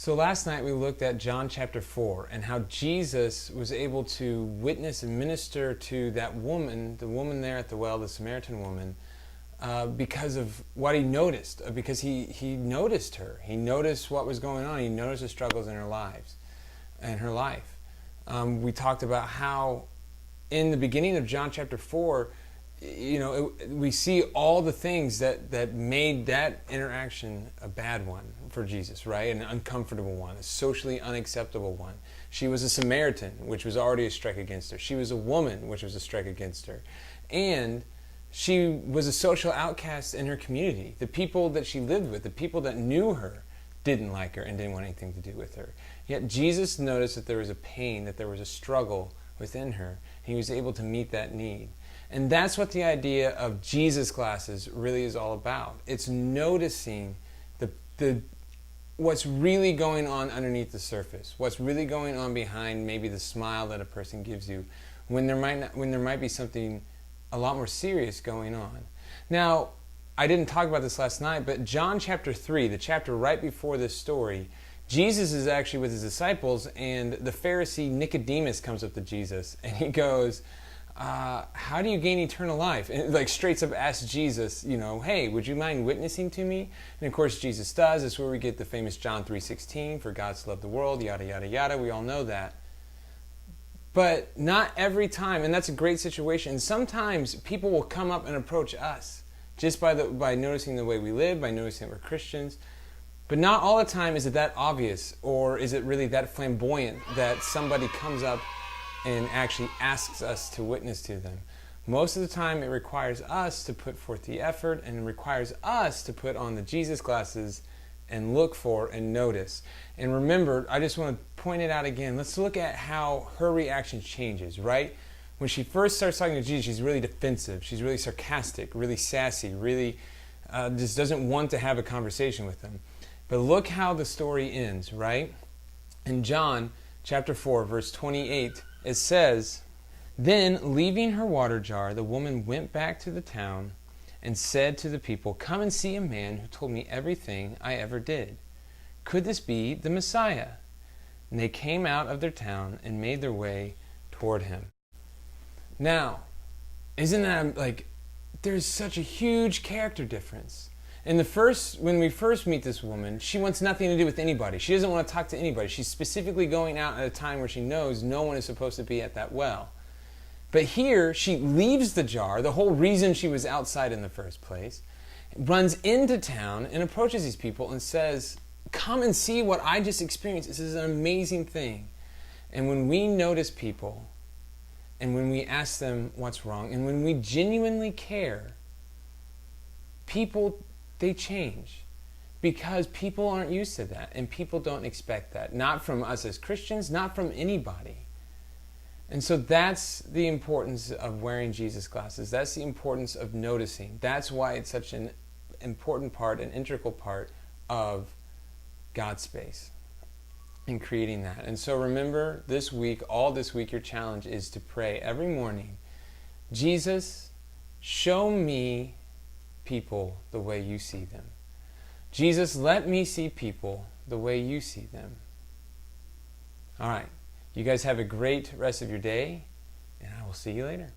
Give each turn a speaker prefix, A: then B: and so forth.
A: So last night we looked at John chapter 4 and how Jesus was able to witness and minister to that woman, the woman there at the well, the Samaritan woman, because of what he noticed, because he noticed her. He noticed what was going on. He noticed the struggles in her lives and her life. We talked about how in the beginning of John chapter 4, we see all the things that made that interaction a bad one for Jesus, right? An uncomfortable one, a socially unacceptable one. She was a Samaritan, which was already a strike against her. She was a woman, which was a strike against her. And she was a social outcast in her community. The people that she lived with, the people that knew her, didn't like her and didn't want anything to do with her. Yet Jesus noticed that there was a pain, that there was a struggle within her. He was able to meet that need. And that's what the idea of Jesus classes really is all about. It's noticing what's really going on underneath the surface, what's really going on behind maybe the smile that a person gives you when there might be something a lot more serious going on. Now, I didn't talk about this last night, but John chapter 3, the chapter right before this story, Jesus is actually with his disciples, and the Pharisee Nicodemus comes up to Jesus, and he goes, how do you gain eternal life? And like straight up asks Jesus, hey, would you mind witnessing to me? And of course Jesus does. That's where we get the famous John 3:16, for God so loved the world, yada, yada, yada. We all know that. But not every time, and that's a great situation. And sometimes people will come up and approach us just by noticing the way we live, by noticing that we're Christians. But not all the time is it that obvious, or is it really that flamboyant that somebody comes up and actually asks us to witness to them. Most of the time it requires us to put forth the effort, and it requires us to put on the Jesus glasses and look for and notice. And remember, I just want to point it out again. Let's look at how her reaction changes, right? When she first starts talking to Jesus, she's really defensive. She's really sarcastic, really sassy, really just doesn't want to have a conversation with him. But look how the story ends, right? In John chapter 4, verse 28, it says, "Then, leaving her water jar, the woman went back to the town and said to the people, 'Come and see a man who told me everything I ever did. Could this be the Messiah?' And they came out of their town and made their way toward him." Now, isn't that there's such a huge character difference. When we first meet this woman, she wants nothing to do with anybody. She doesn't want to talk to anybody. She's specifically going out at a time where she knows no one is supposed to be at that well. But here, she leaves the jar, the whole reason she was outside in the first place, runs into town and approaches these people and says, "Come and see what I just experienced. This is an amazing thing." And when we notice people, and when we ask them what's wrong, and when we genuinely care, people, they change, because people aren't used to that, and people don't expect that. Not from us as Christians, not from anybody. And so that's the importance of wearing Jesus glasses. That's the importance of noticing. That's why it's such an important part, an integral part of God's space in creating that. And so remember, all this week, your challenge is to pray every morning, "Jesus, show me people the way you see them. Jesus, let me see people the way you see them." All right. You guys have a great rest of your day, and I will see you later.